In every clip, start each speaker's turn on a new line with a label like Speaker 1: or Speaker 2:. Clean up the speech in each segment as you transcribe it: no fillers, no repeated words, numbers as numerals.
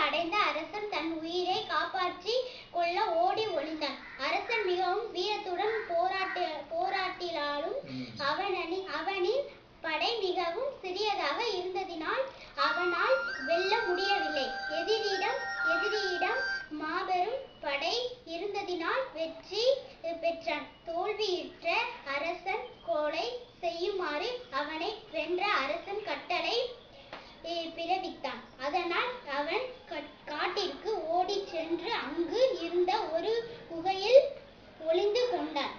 Speaker 1: அடைந்த அரசன் தன் உயிரை காப்பாற்றிக் கொள்ள ஓடி ஒளிந்தான். அரசன் மிகவும் வீரத்துடன் போராட்டினாலும் அவனின் படை மிகவும் சிறியதாக இருந்ததினால் அவனால் வெல்ல முடியவில்லை. எதிரியிடம் மாபெரும் படை இருந்ததினால் வெற்றி பெற்றான். தோல்வியுற்ற அரசன் கொலை செய்யுமாறு அவனை வென்ற அரசன் கட்டளை பிறப்பித்தான். அதனால் அவன் காட்டிற்கு ஓடிச் சென்று அங்கு இருந்த ஒரு குகையில் ஒளிந்து கொண்டான்.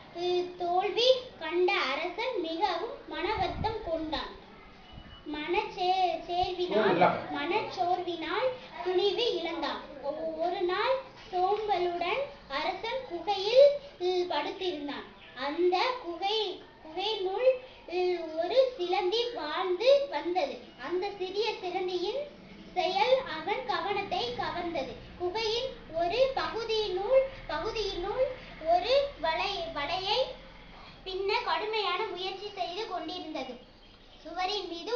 Speaker 1: தோல்வி கண்ட அரசன் மிகவும் மனவருத்தம் கொண்டான். மனச்சோர்வினால் துணிவு இழந்தான். ஒரு நாள் சோம்பலுடன் அரசன் குகையில் படுத்திருந்தான். அந்த குகையினுள் ஒரு சிலந்தி வாழ்ந்து வந்தது. அந்த சிறிய சிலந்தியின் செயல் அவன் கவனத்தை கவர்ந்தது. குகையின் ஒரு பகுதியினுள் ஒரு வலையை பின்ன கடுமையான முயற்சி செய்து கொண்டிருந்தது. சுவரின் மீது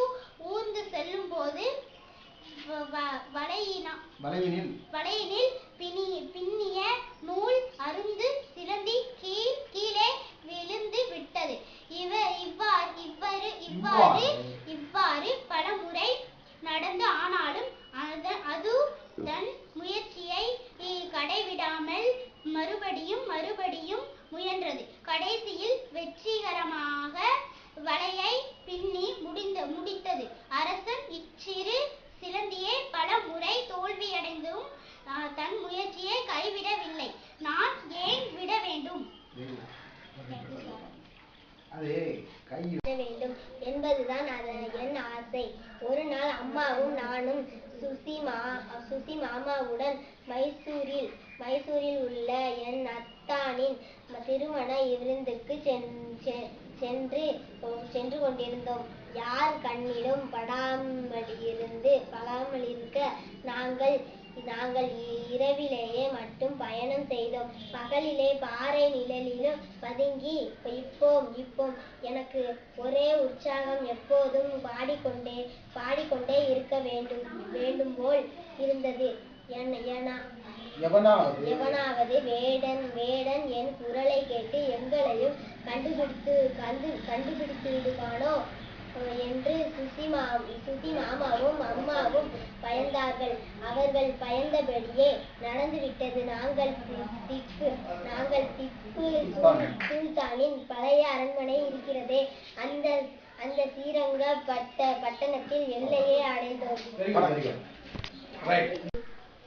Speaker 1: ஊர்ந்து செல்லும் போது வலையினில் பின்னிய நூல் அறுந்து சிலந்தி கீழே விழுந்து விட்டது. இவ்வாறு பலமுறை நடந்து ஆனாலும் அது தன் முயற்சியை கடைவிடாமல் மறுபடியும் முயன்றது. கடைசியில் வெற்றிகரமாக வலையை பின்னி முடித்தது. அரசன் இச்சிறு சிலந்தியை பல முறை தோல்வியடைந்தும் தன் முயற்சியை கைவிடவில்லை. நான் ஏன் விட வேண்டும் என்பதுதான் என் ஆசை. ஒரு நாள் அம்மாவும் நானும் சுசி மாமாவுடன் மைசூரில் உள்ள என் அத்தானின் திருமண விருந்துக்கு சென்று கொண்டிருந்தோம். யார் கண்ணிலும் படாமலிருக்க நாங்கள் இரவிலேயே மட்டும் பயணம் செய்தோம். பகலிலே பாறை நிழலிலும் பதுங்கி இப்போம். எனக்கு ஒரே உற்சாகம். எப்போதும் பாடிக்கொண்டே இருக்க வேண்டும் போல் இருந்தது. எவனாவது வேடன் என் குரலை கேட்டு எங்களையும் கண்டுபிடித்து விடுவானோ என்று சுசி மாமாவும் அம்மாவும் பயந்தார்கள். அவர்கள் பயந்தபடியே நடந்துவிட்டது. நாங்கள் திப்பு சுல்தானின் பழைய அரண்மனை இருக்கிறதே, அந்த ஸ்ரீரங்க பட்டணத்தில் எல்லையை அடைந்தோம்.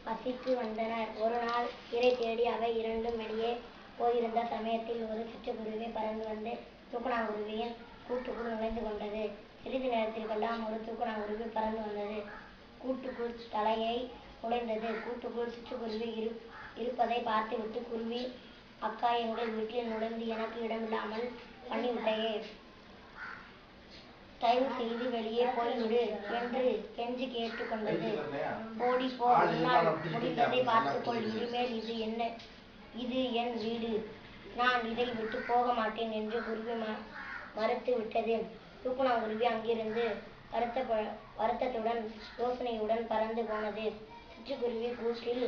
Speaker 1: பசித்து வந்தனர். ஒரு நாள் இரை தேடி அவை இரண்டும் வெளியே போயிருந்த சமயத்தில் ஒரு சிட்டுக்குருவி பறந்து வந்து தூக்கணாங்குருவியின் கூட்டுக்குள் நுழைந்து கொண்டது. சிறிது நேரத்தில் கொல்லாம் ஒரு தூக்கணாங்குருவி பறந்து வந்தது. கூட்டுக்குள் தலையை நுழைந்தது. கூட்டுக்குள் சிட்டுக்குருவி இருப்பதை பார்த்துவிட்டு குருவி, அக்கா, எங்கள் வீட்டில் நுழைந்து எனக்கு இடமில்லாமல் பண்ணிவிட்டையே, தயவு செய்து வெளியே போய்விடு என்று கெஞ்சி கேட்டுக்கொண்டது. ஓடிப்போ, உன்னால் முடிந்ததை பார்த்துக்கொள். இனிமேல் இது என் வீடு. நான் இதை விட்டு போக மாட்டேன் என்று குருவி மறுத்து விட்டது. தூக்கணாங்குருவி அங்கிருந்து வருத்தத்துடன் யோசனையுடன் பறந்து போனது. சிட்டுக்குருவி கூட்டில்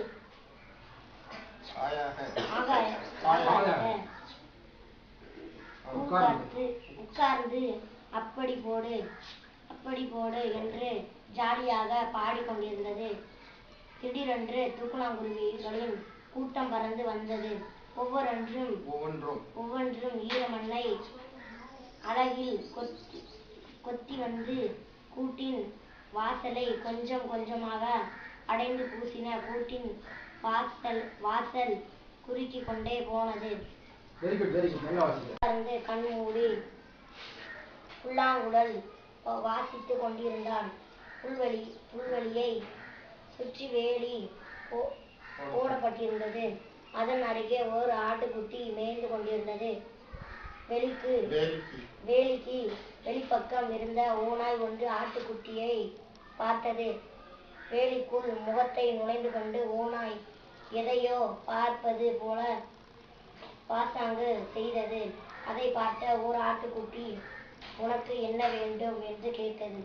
Speaker 1: உட்கார்ந்து அப்படி போடு என்று ஜாலியாக பாடிக்கொண்டிருந்தது. திடீரென்று தூக்கணாங்குருவிகளின் கூட்டம் பறந்து வந்தது. ஒவ்வொன்றும் ஈரமண்ணை அலகில் கொத்தி வந்து கூட்டின் வாசலை கொஞ்சம் கொஞ்சமாக அடைந்து பூசின. கூட்டின் வாசல் குறுக்கிக் கொண்டே போனது. கண் மூடி புல்லாங்குழல் வாசித்துக் கொண்டிருந்தான். புல்வெளியை சுற்றி வேலி போடப்பட்டிருந்தது. அதன் அருகே ஓர் ஆட்டுக்குட்டி மேய்ந்து கொண்டிருந்தது. வேலிக்கு வெளிப்பக்கம் இருந்த ஓநாய் ஒன்று ஆட்டுக்குட்டியை பார்த்தது. வேலிக்குள் முகத்தை நுழைந்து கொண்டு ஓநாய் எதையோ பார்ப்பது போல பாசாங்கு செய்தது. அதை பார்த்த ஓர் ஆட்டுக்குட்டி, உனக்கு என்ன வேண்டும் என்று கேட்டது.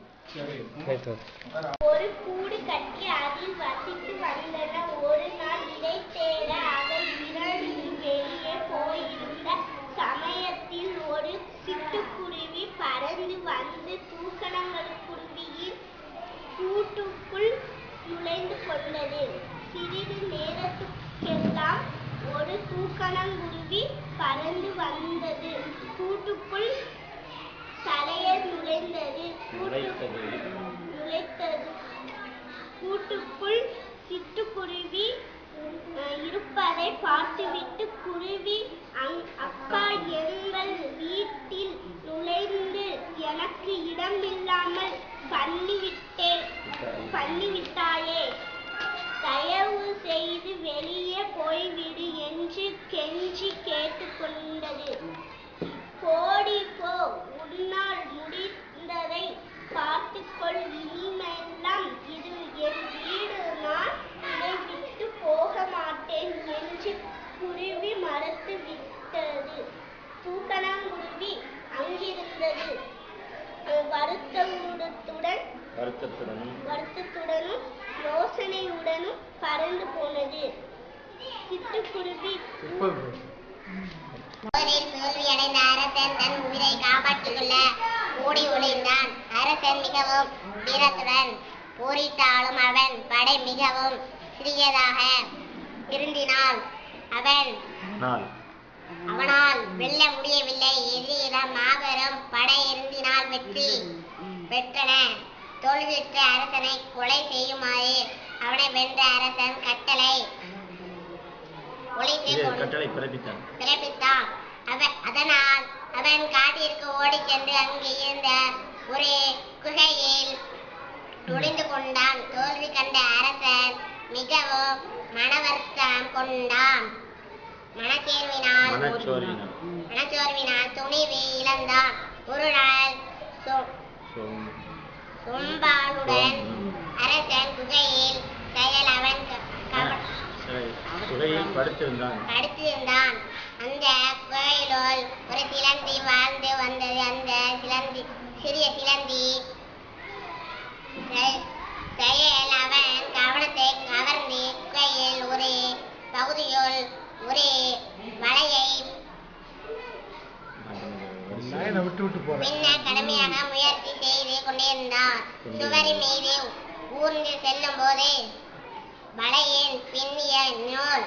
Speaker 1: ஒரு கூடு கட்டி அதில் வசித்து வருகிற
Speaker 2: சிட்டுக்குருவி இருப்பதை பார்த்துவிட்டு குருவி, அக்கா, எங்கள் வீட்டில் நுழைந்து எனக்கு இடமில்லாமல் பண்ணிவிட்டாயே, தயவு செய்து வெளியே போய்விடு என்று கெஞ்சி கேட்டுக்கொண்டது. போடி போ, உன்னால் முடிந்ததை பார்த்துக்கொள், இனிமெல்லாம் இது என் வீடு, நான் இதை விட்டு போக மாட்டேன் என்று குருவி மறுத்து விட்டது. தூக்கணாங்குருவி அங்கிருந்தது. வருத்தத்துடனும் யோசனையுடனும் பறந்து போனது. சிட்டுக்குருவி தோல்வியடைந்த அரசன் தன் உயிரை காப்பாற்றிக் கொள்ள ஓடி ஒளிந்தான். அரசன் மிகவும் வீரத்துடன் போரிட்டாலும் அவன் படை மிகவும் சிறியதாக இருந்தினால் அவனால் வெல்ல முடியவில்லை. எதிரிடம் மாபெரும் படை இருந்தினால் வெற்றி பெற்றன. தோல்வியுற்ற அரசனை கொலை செய்யுமாறு அவனை வென்ற அரசன் கட்டளை பிறப்பித்தான். அதனால் அவன் காட்டிற்கு ஓடிச் சென்று அங்கே இருந்த ஒரு குகையில் ஒளிந்து கொண்டான். தோல்வி கண்ட அரசன் மிகவும் மனவருத்தம் கொண்டான். மனச்சோர்வினால் துணிவு இழந்தான். ஒரு நாள் சோம்பாலுடன் அரசன் குகையில் படுத்திருந்தான். அந்த குகையிலுள் ஒரு சிலந்தி வாழ்ந்து வந்தது. அந்த சிறிய சிலந்தி செயல் அவன் கவனத்தை கவர்ந்து குகையில் ஒரு பகுதியுள் ஒரு வலையை பின்னர் கடுமையாக முயற்சி செய்து கொண்டிருந்தார். சுவரின் மீது ஊர்ந்து செல்லும் போது வலையின் பின்னிய நூல்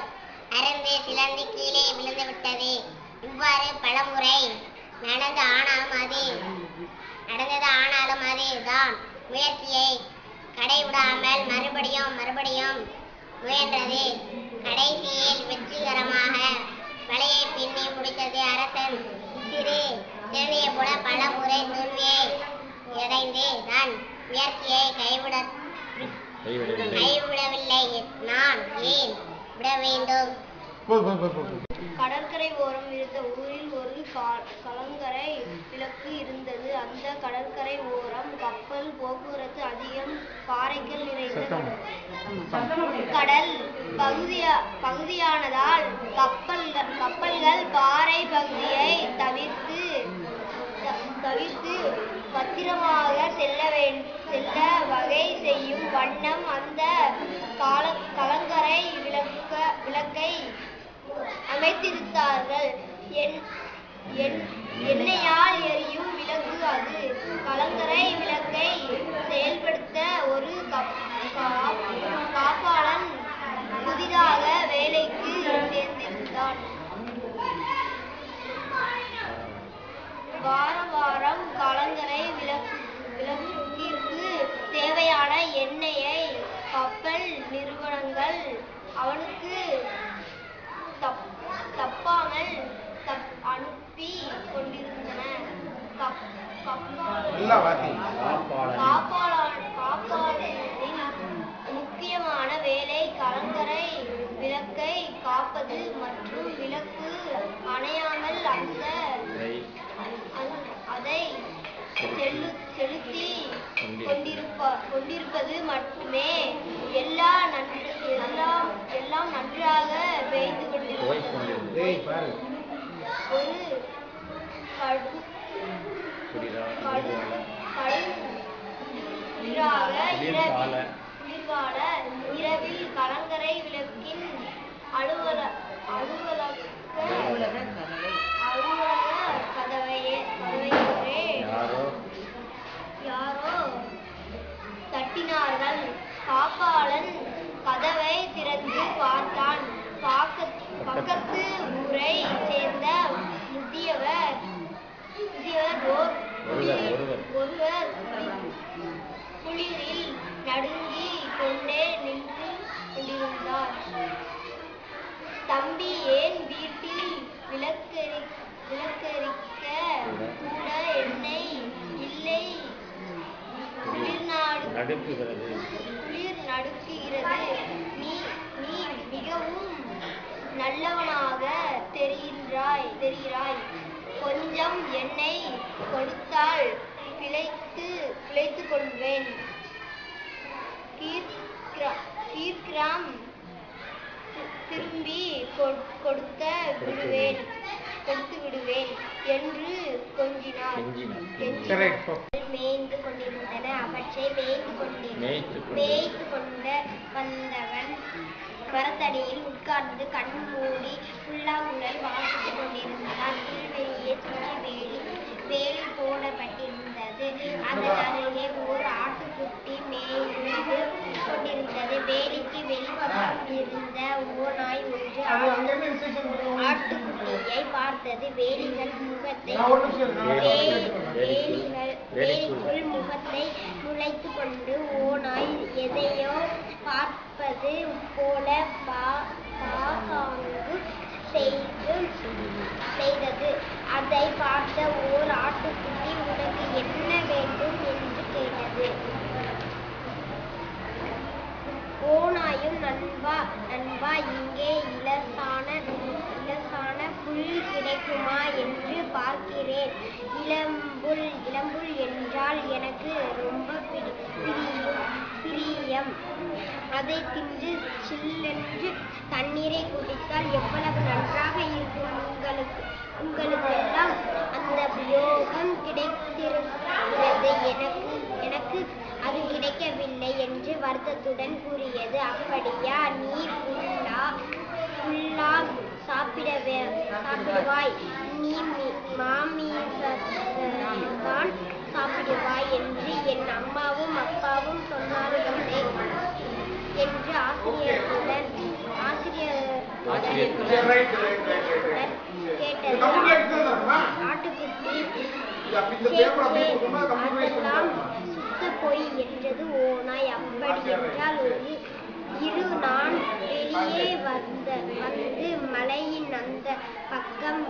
Speaker 2: அருந்து சிலந்தி கீழே விழுந்து விட்டது. இவ்வாறு பலமுறை நடந்தது. ஆனாலும் அது தான் முயற்சியை கடைவிடாமல் மறுபடியும் முயன்றது. கடைசியில் வெற்றிகரமாக வலையை பின்னி முடித்தது. அரசன் சிறுநியை போல பல முறை தோல்வியை அடைந்து தன் முயற்சியை கைவிடவில்லை. நான் ஏன் விட வேண்டும்?
Speaker 3: கடற்கரை ஓரம் இருந்த ஊரில் ஒரு கலங்கரை விளக்கு இருந்தது. அந்த கடற்கரை ஓரம் கப்பல் போக்குவரத்து அதிகம், பாறைகள் நிறைந்த கடல் பகுதியானதால் கப்பல்கள் பாறை பகுதியை தவிர்த்து பத்திரமாக செல்ல வகை செய்யும் வண்ணம் அந்த கலங்கரை விளக்கை அமைத்திருந்தார்கள். எண்ணெயால் எரியும் விளக்கு அது. கலங்கரை விளக்கை செயல்படுத்த ஒரு காப்பாளன் புதிதாக வேலைக்கு சேர்ந்திருந்தான். வாரம் கலங்கரை விளக்கிற்கு தேவையான எண்ணெயை கப்பல் நிறுவனங்கள் அவனுக்கு தப்பாமல் அனுப்பி கொண்டிருந்தன. காப்பாளரின் முக்கியமான வேலை கலங்கரை விளக்கை காப்பது மற்றும் விளக்கு அணையாமல் அதை செலுத்தி கொண்டிருப்பது மட்டுமே. எல்லாம் நன்றாக பெய்து கொண்டிருந்தது. ஒரு குளிர்கால இரவில் கலங்கரை விளக்கின் அலுவலக கதவையே யாரோ தட்டினார்கள். காப்பாளன் கதவை திறந்து பார்த்தான். பக்கத்து ஊரை சேர்ந்த முதியவர் ஒருவர் குளிரில் நடுங்கிக் கொண்டே நின்று தெரிகிறாய்? கொஞ்சம் எண்ணெய் கொடுத்தால் பிழைத்துக் கொள்வேன். கீர்கிராம் திரும்பி கொடுத்து விடுவேன் என்று கொஞ்சினார். மேய்ந்து கொண்டிருந்தன. அவற்றை மேய்த்து கொண்டு வந்தவன் மரத்தடியில் உட்கார்ந்து கண் மூடி புல்லாங்குழல் வாசித்துக் கொண்டிருந்தான். புல்வெளியே சுற்றி வேலி போடப்பட்டிருந்தது. அதன் அருகே ஓர் ஆட்டுக்குட்டி மேய்ந்து கொண்டிருந்தது. வேலிக்கு வெளிப்பக்கம் இருந்த ஓநாய் ஒன்று ஆட்டுக்குட்டியை பார்த்தது. வேலிக்குள் முகத்தை நுழைத்து கொண்டு ஓநாய் எதையோ பார்ப்பது போல பாசாங்கு செய்தது. அதை பார்த்த ஓர் ஆட்டுக்குட்டி, உனக்கு என்ன வேண்டும் என்று கேட்டது. ஓநாயும், நண்பா, இங்கே இலசான புல் கிடைக்குமா என்று பார்க்கிறேன். இளம்புல் என்றால் எனக்கு ரொம்ப பிரியம். அதை தின்று சில்லென்று தண்ணீரை குடித்தால் எவ்வளவு நன்றாக இருக்கும். உங்களுக்கெல்லாம் அந்த யோகம் கிடைத்திருக்கிறது. எனக்கு அது கிடைக்கவில்லை என்று வருத்தத்துடன் கூறியது. அப்படியா, நீ புல்லா சாப்பிடுவாய், நீ மாமிசத்தான் சாப்பிடுவாய் என்று என் அம்மாவும் அப்பாவும் சொன்னார்களே என்று ஆசிரியருடன் கேட்டது. ஆட்டுக்குட்டி, அதெல்லாம் சுத்த பொய் என்றது ஓநாய். அப்படி என்றால் நான் வெளியே வந்து மலையின் அந்த பக்கம்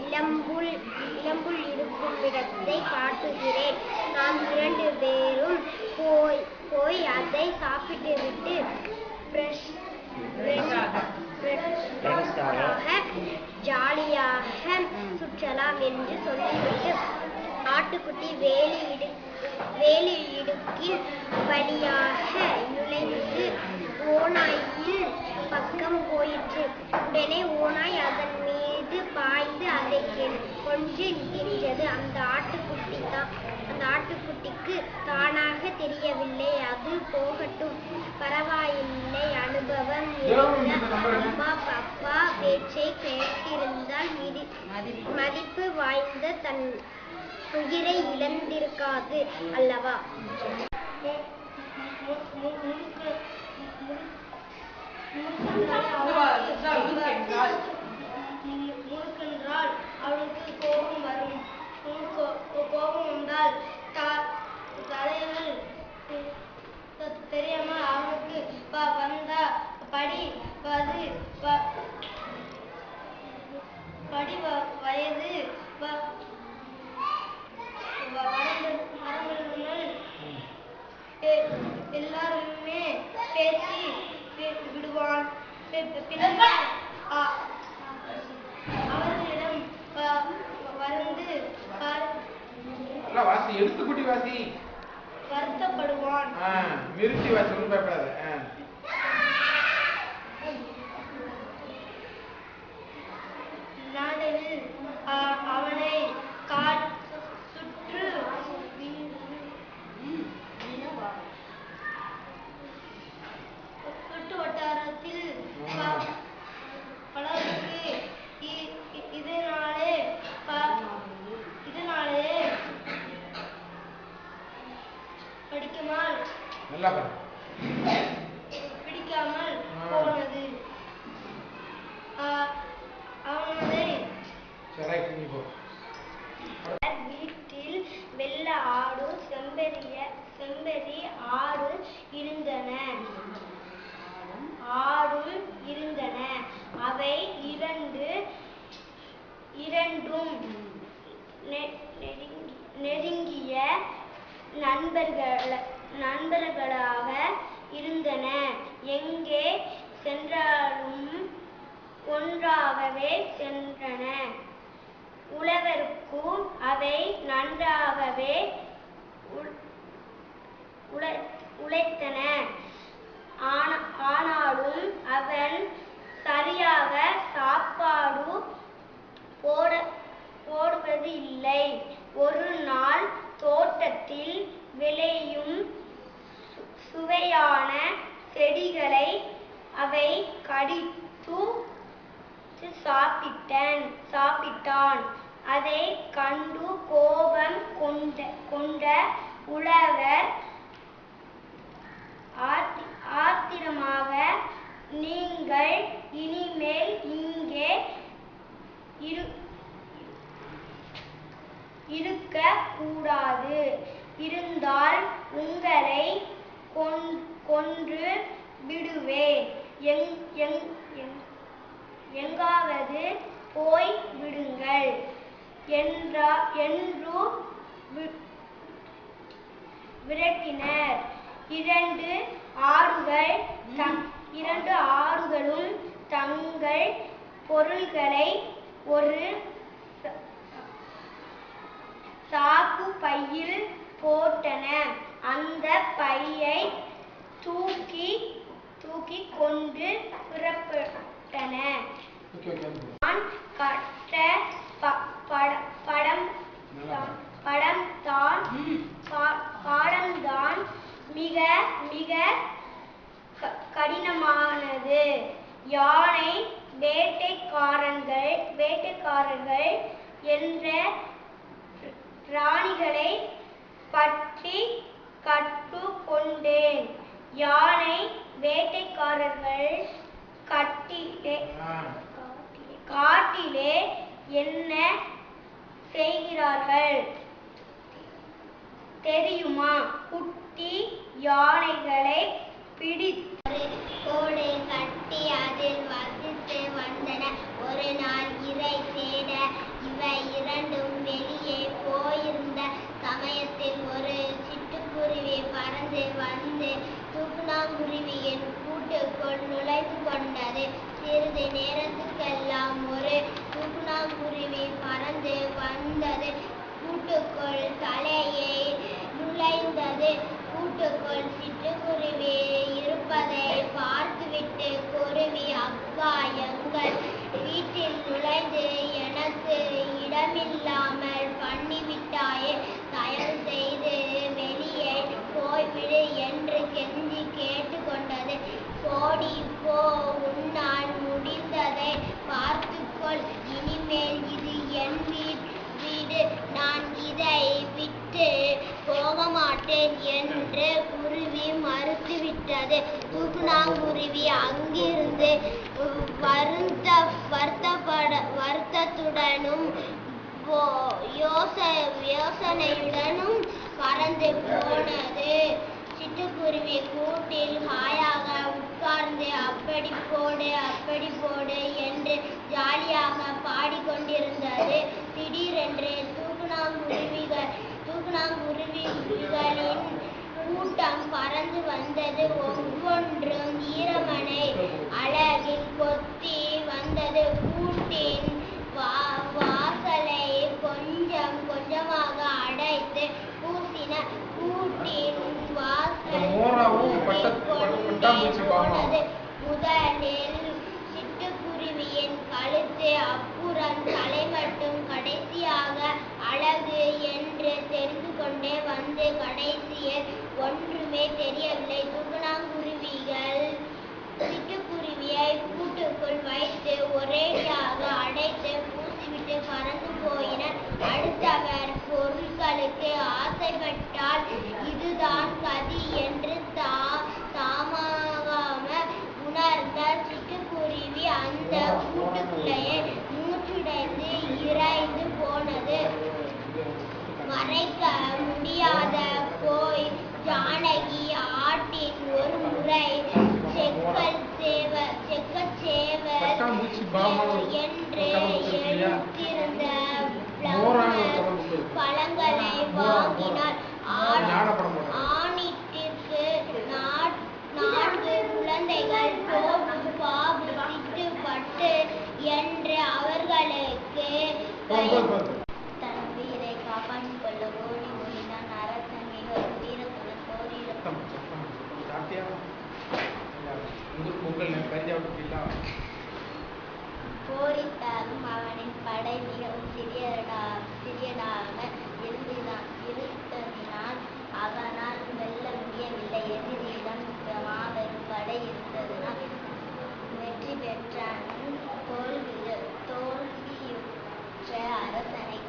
Speaker 3: இளம்புல் இருக்கும் இடத்தை காட்டுகிறேன். நாம் 2 பேரும் போய் அதை சாப்பிட்டுவிட்டு ஜாலியாக சுற்றலாம் என்று சொல்லிவிட்டு ஆட்டுக்குட்டி வேலி இடுக்கில் வழியாக நுழைந்து ஓநாயின் பக்கம் போயிற்று. உடனே ஓநாய் அதன் மீது பாய்ந்து அதை கொன்று தின்றது. அந்த ஆட்டுக்குட்டிக்கு தானாக தெரியவில்லை. அது போகட்டும், பரவாயில்லை. அனுபவம் நிறைந்த அம்மா அப்பா பேச்சை கேட்டிருந்தால் மதிப்பு வாய்ந்த தன் உயிரை இழந்திருக்காது அல்லவா? முழுக்கென்றால் அவளுக்கு கோபம் வரும். கோபம் வந்தால் தலைகள் தெரியாமல் அவனுக்கு வந்த வயது எல்லாருமே பேசி விடுவான். அவர்களிடம் வருத்தப்படுவான். நாடலில் அவனை சுற்று வட்டாரத்தில் பலருக்கு இதனாலே பிடிக்காமல் போனது. அவனதை வீட்டில் வெள்ள ஆடும் செம்பரி ஆடு இருந்தன. அவை இரண்டும் நெருங்கிய நண்பர்களாக இருந்தன. எங்கே சென்றாலும் ஒன்றாகவே சென்றன. உழவருக்கும் அவை நன்றாகவே உழைத்தன. ஆனாலும் அவன் சரியாக சாப்பாடு போடுவது இல்லை. ஒரு நாள் தோட்டத்தில் விளையும் சுவையான செடிகளை அவை கடித்து சாப்பிட்டான். அதை கண்டு கோபம் கொண்ட உழவர் ஆத்திரமாக, நீங்கள் இனிமேல் இங்கே இருக்க கூடாது. இருந்தால் உங்களை கொன்று விடுவேன். எங்காவது போய் விடுங்கள் என்று விரட்டினர். இரண்டு ஆடுகளும் தங்கள் பொருள்களை ஒரு சாக்கு பையில் போட்டன. அந்த பையை தூக்கி கொண்டு புறப்பட்டன. நான் கட்ட பாடம்தான் மிக மிக கடினமானது. யானை வேட்டைக்காரர்கள் என்ற ராணிகளை பற்றி கற்றுக்கொண்டேன். யானை வேட்டைக்காரர்கள் காட்டிலே என்ன செய்கிறார்கள் தெரியுமா? குட்டி யானைகளை பிடித்து
Speaker 2: கோடு கட்டி அதில் வசித்து வந்தன. ஒரு நாள் இரை தேட இவை இரண்டும் வெளியே போயிருந்த சமயத்தில் ஒரு சிட்டுக்குருவி பறந்து வந்து தூக்குநாங்குருவியின் கூட்டுக்குள் நுழைந்து கொண்டது. சிறிது நேரத்துக்கெல்லாம் ஒரு தூக்குநாங்குருவி பறந்து வந்தது. கூட்டுக்குள் தலையை நுழைந்தது. கூட்டுக்குள் சிட்டுக்குருவி இருப்பதை பார்த்துவிட்டு குருவி, அக்கா, எங்கள் வீட்டில் நுழைந்து எனக்கு இடமில்லாமல் பண்ணிவிட்டாயே, தயவு செய்து வெளியே போய்விடு என்று கெஞ்சி கேட்டுக்கொண்டது. போடி போ, உன்னால் முடிந்ததை பார்த்துக்கொள். இனிமேல் இது என் வீடு, நான் இதை விட்டு போக மாட்டேன் என்று குருவி மறுத்துவிட்டது. தூக்குநாங்குருவி அங்கிருந்து வருத்தத்துடனும் யோசனையுடனும் பறந்து போனது. சிட்டுக்குருவி கூட்டில் ஹாயாக உட்கார்ந்து அப்படி போடு என்று ஜாலியாக பாடிக்கொண்டிருந்தது. திடீரென்று தூக்குநாங்குருவிகளின் கூட்டம் பறந்து வந்தது. ஒவ்வொன்றும் ஈரமனை அழகில் கொத்தி வந்தது. கூட்டின் வாசலை கொஞ்சம் கொஞ்சமாக அடைத்து பூசின. கூட்டின் வாசல் போனது. முதலில் சிட்டுக்குருவியின் கழுத்து, அப்புறம் தலை மட்டும், கடைசியாக அழகு என்று தெரிந்து கொண்டே வந்து கடைசியில் ஒன்றுமே தெரியவில்லை. தூக்குநாங்குருவிகள் சிட்டுக்குருவியை கூட்டுக்குள் வைத்து ஒரேடியாக அடைத்து பூசிவிட்டு பறந்து போயின. அடுத்தவர் பொருட்களுக்கு ஆசைப்பட்டால் இதுதான் கதி என்று தாமாக உணர்ந்த சிட்டுக்குருவி அந்த கூட்டுக்குள்ளேயே மூச்சுடைந்து இறைந்து போனது. மறைக்க முடியாத போய் ஜானகி ஆட்டின் ஒரு முறை செக்கச்சேவர் என்று எழுத்திருந்த பழங்களை வாங்கினார். ஆணிட்டு போரிட்டாலும் அவனின் படை மிகவும் சிறியதாக இருந்ததினால் அவனால் வெல்ல முடியவில்லை. எதிரியிடம் மாபெரும் படை இருந்ததினால் வெற்றி பெற்றாலும் தோல்வியுற்ற அரசனை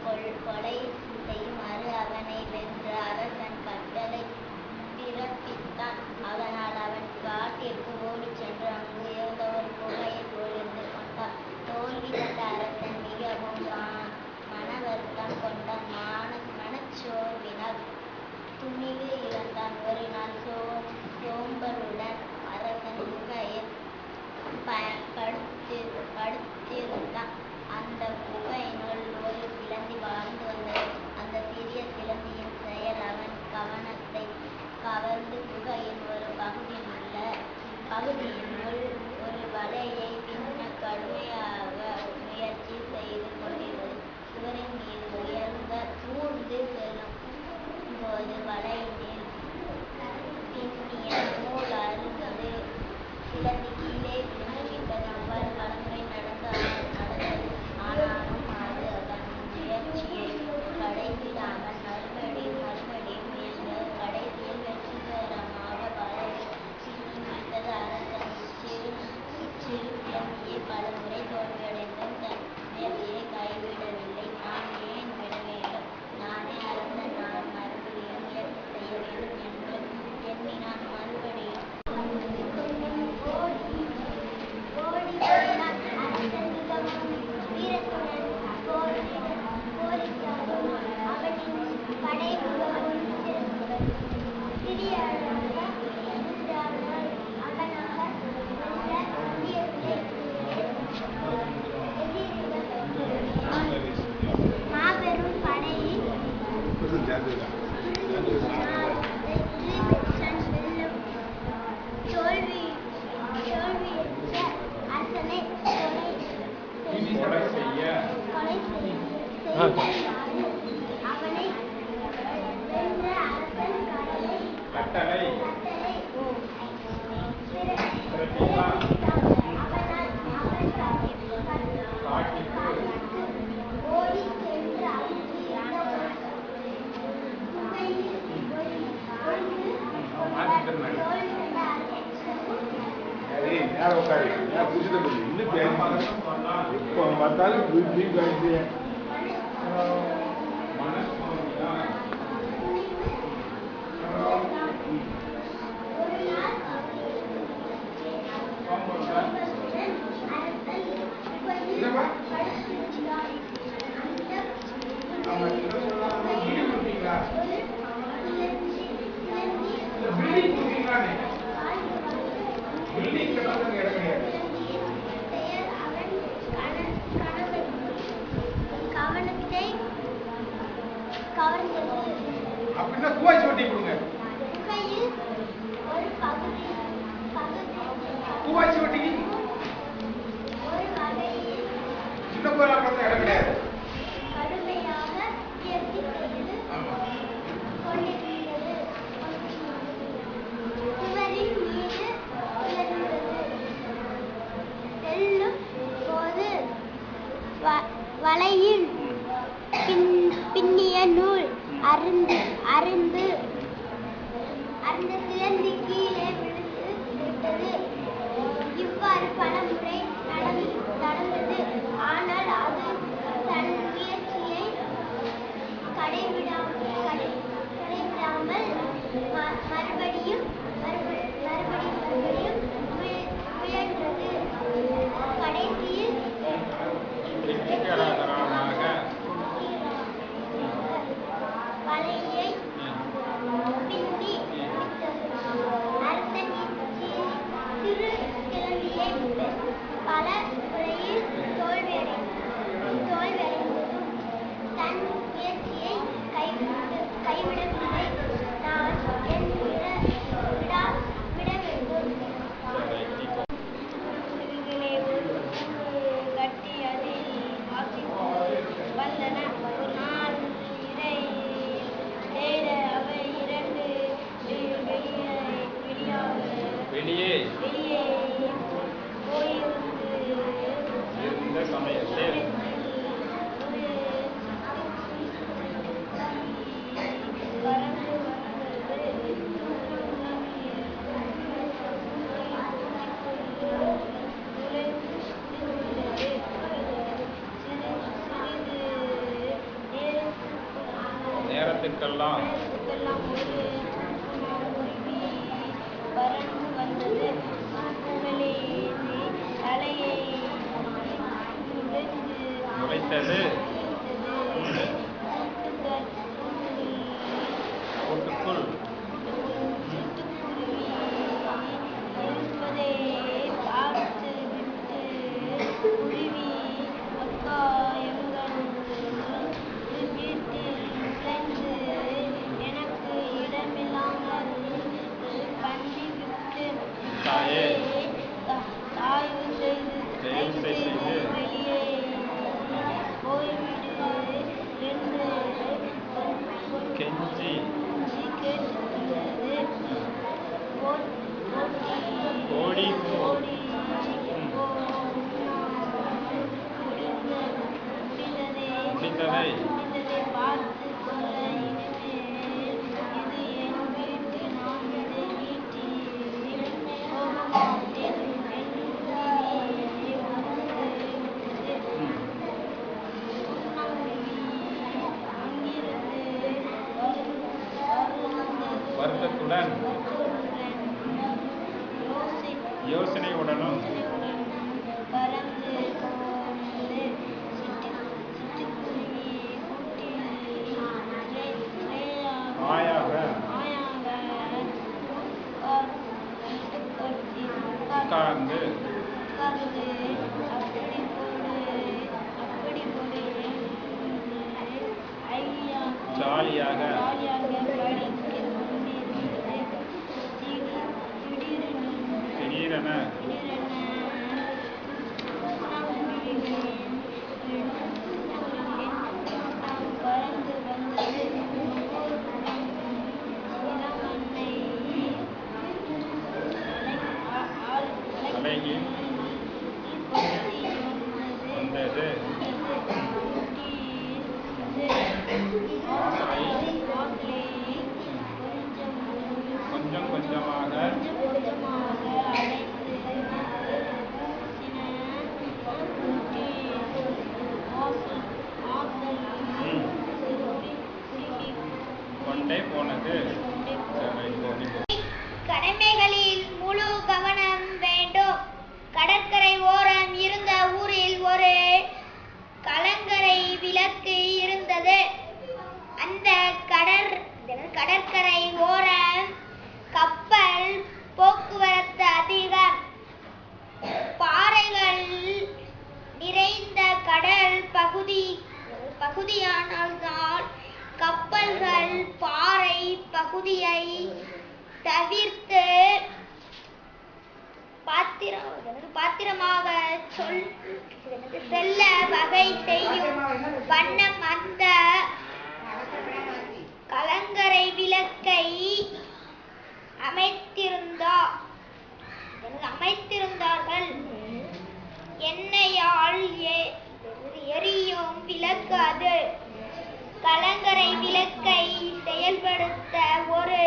Speaker 2: கொலை செய்யுமாறு அவனை வென்ற அரசன் கட்டளை பிறப்பித்தான். அதனால் அவன் காட்டிற்கு ஓடிச் சென்று அங்கு இருந்த ஒரு குகையில் ஒளிந்து கொண்டான். தோல்வி கண்ட அரசன் மிகவும் மனவருத்தம் கொண்டான். மனச்சோர்வினால் துணிவு இழந்தான். ஒரு நாள் சோம்பலுடன் அரசன் குகையில் படுத்திருந்தான். அந்த குகையினுள் ஒரு சிலந்தி வாழ்ந்து வந்தது. அந்த சிறிய சிலந்தியின் செயல் அவன் கவனத்தை கவர்ந்து குகையின் ஒரு பகுதியினுள் ஒரு வலையை பின்ன கடுமையாக முயற்சி செய்து கொண்டிருந்தது. சுவரின் மீது ஊர்ந்து செல்லும் போது வலையினில் பின்னிய நூல் அறுந்தது. சிலந்தி கீழே விழுந்துவிட்டது. அவ்வாறு பலமுறை நடந்தது. ஆனாலும் அது அதன் முயற்சியை கடைவிடாமல் மறுபடியும் முயன்றது. கடைசியில் வெற்றிகரமாக வலையை பின்னிவிட்டது. அரசன் இச்சிறு சிலந்தியை பலமுறை தோல்வியடைந்தும் தன் முயற்சியை கைவிடவில்லை. நான் ஏன் விட வேண்டும்? நானே அரசன். நான் மறுபடியும் முயற்சி செய்ய வேண்டும் என்று எண்ணினான். மறுபடியும் மாபெரும் படையில் தோல்வியுற்ற அரசனை கொலை செய்ய அவனை வென்ற அரசன் கட்டளை பிறப்பித்தான். அவனால் அவன் காட்டிற்கு ஓடி சென்று கவனத்தை கவர்ந்தது.
Speaker 4: அப்படின்னா கூவாச்சி வட்டி கொடுங்க.
Speaker 2: குகையில் ஒரு பகுதி
Speaker 4: கூவாச்சி வட்டிக்கு
Speaker 2: ஒரு வகையில்
Speaker 4: சின்ன கோயிலா பார்த்தா இடம் கிடையாது.
Speaker 2: கடுமையாக முயற்சி செய்து கொண்டிருந்தது. சுவரின் மீது உயர்ந்தது. செல்லும் போது வலையில் பின்னிய நூல் அறுந்து சிலந்தி கீழே விழுந்து விட்டது. இவ்வாறு பலமுறை நடந்தது. ஆனால் அது தன் முயற்சியை கடைவிடாமல் மறுபடியும் முயன்றது. கடைசியில் வலையை
Speaker 5: சமயத்துக்கெல்லாம்
Speaker 3: ஒரு குருவி பறந்து வந்தது. பூக்களேறி தலையை
Speaker 5: நுழைத்தது. கூட்டுக்குள்
Speaker 3: சிட்டுக்குருவி இருப்பதை பார்த்து விட்டு குருவி அக்கா எங்கள் வீட்டில் நுழைந்து எனக்கு இடமில்லாமல் பண்ணிவிட்டு
Speaker 5: தாயே,
Speaker 3: தயவு செய்து வெளியே போய்விடு என்று
Speaker 5: கெஞ்சி
Speaker 3: கேட்டுக்கொண்டது.
Speaker 5: ஓடி போ. முடிந்ததை
Speaker 3: பார்த்து கொள்ள இனிமேல் இது என் வீட்டு, நான் இந்த வீட்டில் போக மாட்டேன் என்று குருவி
Speaker 5: வருத்தத்துடன் யோசனையுடனும்
Speaker 3: பறந்து போனது. சிட்டுக்குருவி கூட்டில்
Speaker 5: ஆயாக உட்கார்ந்து
Speaker 3: அப்படி போடு ஐயா
Speaker 5: ஜாலியாக
Speaker 3: படித்துக் கொண்டிருந்தது.
Speaker 5: திடீரென
Speaker 3: பறந்து வந்தது.
Speaker 5: அழகி வந்தது. கொஞ்சம் கொஞ்சமாக கொண்டே போனது.
Speaker 2: கடமைகளில் முழு கவனம் வேண்டும். கடற்கரை ஓரம் இருந்த ஊரில் ஒரு கலங்கரை விளக்கு இருந்தது. அந்த கடற்கரை ஓரம் கப்பல் போக்குவரத்து அதிகம். பாறைகள் நிறைந்த கடல் பகுதியானதால் கப்பல்கள் பாறை பகுதியை தவிர்த்து பாத்திரமாக செல்ல வகை செய்யும் வண்ணம் அந்த கலங்கரை விளக்கை அமைத்திருந்தார்கள். எண்ணெயால் எரியும் விளக்கு அது. கலங்கரை விளக்கை செயல்படுத்த ஒரு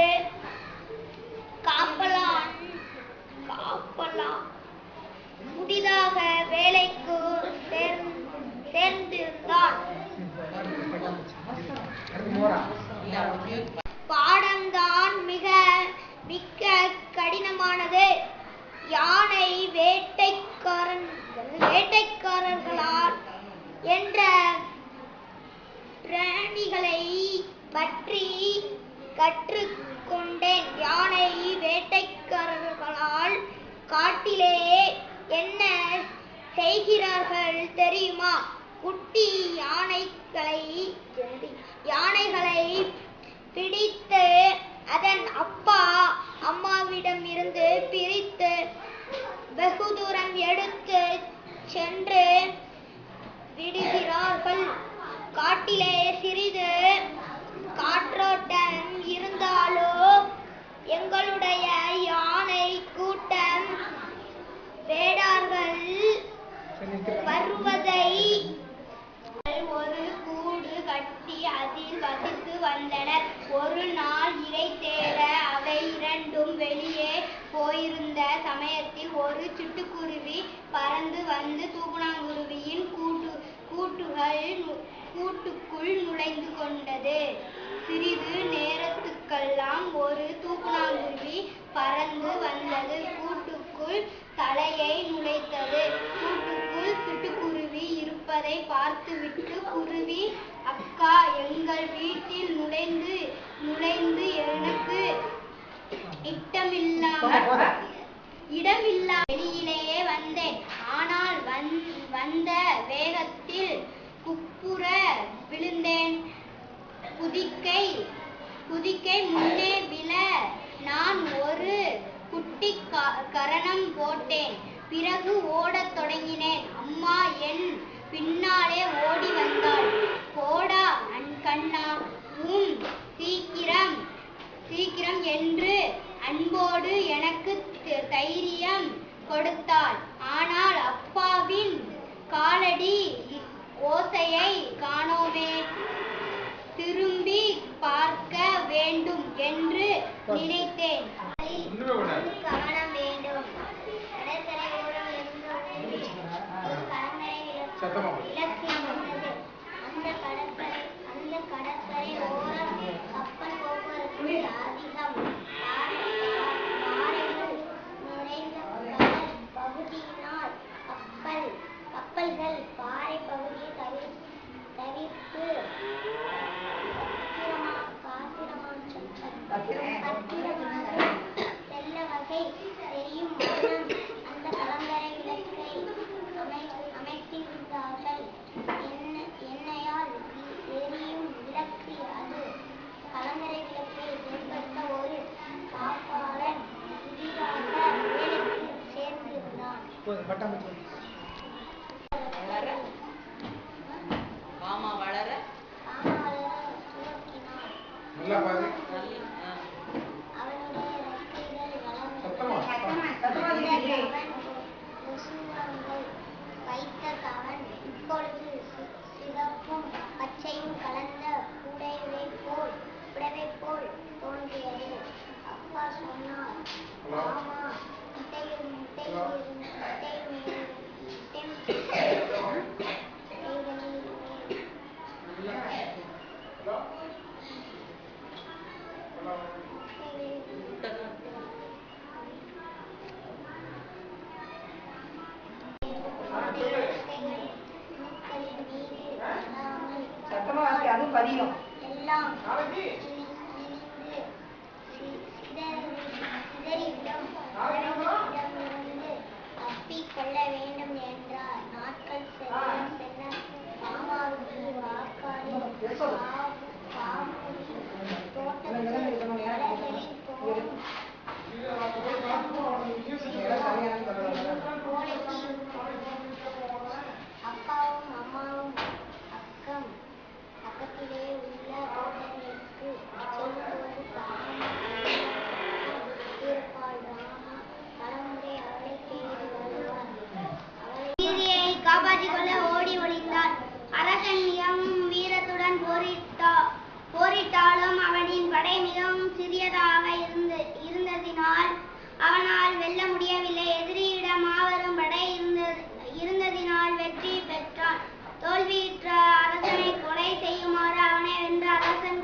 Speaker 2: காப்பலான் புதிதாக வேலைக்கு சேர்ந்திருந்தார். பாடம்தான் மிக்க கடினமானது. யானை வேட்டைக்காரர்களால் என்ற பிராணிகளை பற்றி கற்றுக்கொண்டேன். யானை வேட்டைக்காரர்களால் காட்டிலே என்ன செய்கிறார்கள் தெரியுமா? குட்டி யானைகளை பிடித்து அதன் அப்பா அம்மாவிடம் இருந்து பிரித்து வெகு தூரம் எடுத்து சென்று விடுகிறார்கள். காட்டிலே சிறிது காற்றோட்டம் இருந்தாலும் எங்களுடைய யானை கூட்டம் வேடார்கள் வருவதை ஒரு கூடு கட்டி அதில் வசித்து வந்தனர். ஒரு நாள் இரை தேட அவை இரண்டும் வெளியே போயிருந்த சமயத்தில் ஒரு சிட்டுக்குருவி பறந்து வந்து தூக்குநாங்குருவியின்
Speaker 3: கூட்டுக்குள் நுழைந்து கொண்டது. சிறிது நேரத்துக்கெல்லாம் ஒரு தூக்கணாங்குருவி பறந்து வந்தது. கூட்டுக்குள் தலையை நுழைத்தது. கூட்டுக்குள் சிட்டுக்குருவி இருப்பதை பார்த்துவிட்டு குருவி, அக்கா, எங்கள் வீட்டில் நுழைந்து எனக்கு இடமில்லா வெளியிலேயே வந்தேன். ஆனால் வந்த வேகத்தில் குப்புற விழுந்தேன். குதிக்கை முன்னே விழ நான் ஒரு குட்டி கரணம் போட்டேன். பிறகு ஓடத் தொடங்கினேன். அம்மா என் பின்னாலே ஓடி வந்தாள். போடா கண்ணா, சீக்கிரம் என்று அன்போடு எனக்கு தைரியம் கொடுத்தாள். ஆனால் அப்பாவின் காலடி ஓசையை காணோமே. திரும்பி பார்க்க வேண்டும் என்று நினைத்தேன்.
Speaker 2: காண வேண்டும். கடற்கரை ஓரம் இருந்து ஒரு கலங்கரை இலக்கியம் உள்ளது. அந்த கடற்கரை ஓரம் கப்பல் போக்குவரத்து அதிகம். பாறைகள் நிறைந்த கடல் பகுதியினால் கப்பல்கள் பாறை பகுதியை தவிர்த்து பத்திரமாக செல்ல வகை செய்யும் வண்ணம் அந்த கலங்கரை விளக்கை அமைத்திருந்தார்கள். எண்ணெயால் எரியும் விளக்கு அது. கலங்கரை விளக்கை செயல்படுத்த ஒரு காப்பாளன் புதிதாக வேலைக்கு சேர்ந்திருந்தான். அவனுடைய ரெக்கைகள் வைத்த அவன் இப்பொழுது சிவப்பும் பச்சையும் கலந்த புடவை போல் தோன்றியது. அப்பா சொன்னார், மாமா, எல்லாம் சிதறிவிடும். தப்பிக்கொள்ள வேண்டும் என்றார். நாட்கள் செல்ல மாமாவுக்கு வாக்காளி தோட்டத்தில் மலர்களின் அப்பாவும் அம்மாவும் பக்கத்திலே உள்ள தோட்டங்களுக்கு செல்லும்போது இருப்பாள். ராமா பலமுறை அவளை தேடி வருவார். அவளை காப்பாற்றிக் கொள்ள ஓடி ஒளிந்தாள். அரசன் மிகவும் வீரத்துடன் போரிட்டாலும் அவனின் படை மிகவும் சிறியதாக இருந்ததினால் அவனால் வெல்ல முடியவில்லை. எதிரியிடம் மாபெரும் படை இருந்ததினால் வெற்றி பெற்றான். தோல்வியுற்ற அரசனை கொலை செய்யுமாறு அவனை வென்ற அரசன்